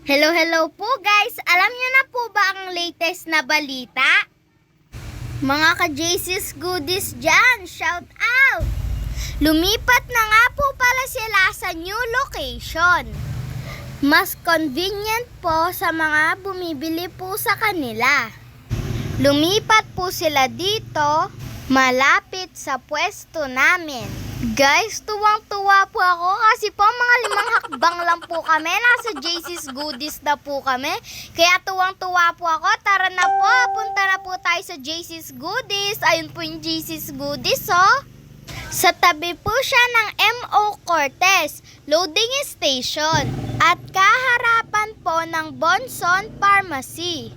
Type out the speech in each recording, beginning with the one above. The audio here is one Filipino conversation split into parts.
Hello po guys! Alam niyo na po ba ang latest na balita? Mga ka-JC's goodies dyan, shout out! Lumipat na nga po pala sila sa new location. Mas convenient po sa mga bumibili po sa kanila. Lumipat po sila dito, malapit sa pwesto namin. Guys, tuwang-tuwa po ako kasi po mga 5 hakbang lang po kami. Nasa JC's Goodies na po kami. Kaya tuwang-tuwa po ako. Tara na po, punta na po tayo sa JC's Goodies. Ayun po yung JC's Goodies, oh. Sa tabi po siya ng MO Cortez Loading Station at kaharapan po ng Bonson Pharmacy.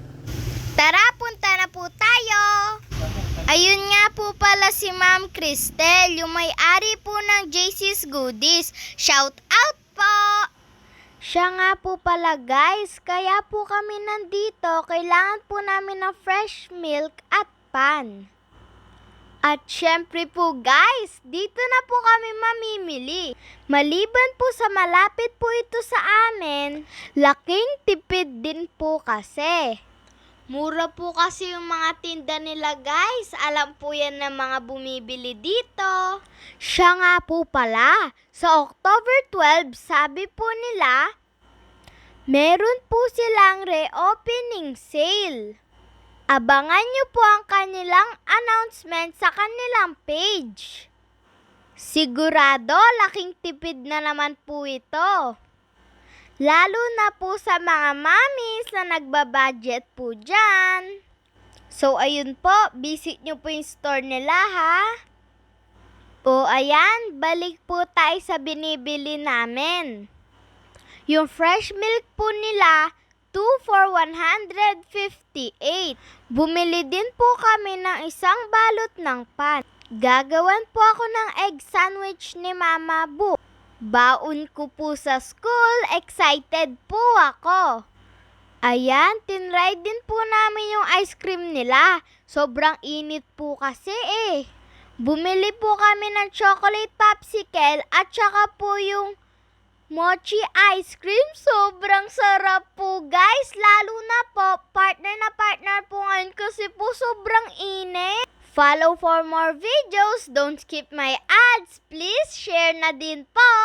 Tara, punta na po tayo. Ayun nga po pala si Ma'am Cristel, yung may-ari po ng JC's Goodies. Shout out po! Siya nga po pala guys, kaya po kami nandito, kailangan po namin ng fresh milk at pan. At syempre po guys, dito na po kami mamimili. Maliban po sa malapit po ito sa amin, laking tipid din po kasi. Mura po kasi yung mga tinda nila guys. Alam po yan ng mga bumibili dito. Siya nga po pala, sa October 12, sabi po nila, meron po silang reopening sale. Abangan nyo po ang kanilang announcement sa kanilang page. Sigurado, laking tipid na naman po ito. Lalo na po sa mga mommies na nagbabudget po dyan. So, ayun po, visit nyo po yung store nila ha. O, ayan, balik po tayo sa binibili namin. Yung fresh milk po nila, 2 for 158. Bumili din po kami ng isang balot ng pan. Gagawan po ako ng egg sandwich ni Mama Bu. Baon ko po sa school, excited po ako. Ayan, tinry din po namin yung ice cream nila. Sobrang init po kasi eh. Bumili po kami ng chocolate popsicle at saka po yung mochi ice cream. Sobrang sarap po guys. Lalo na po, partner po ngayon kasi po sobrang init. Follow for more videos. Don't skip my ads. Please share na din po.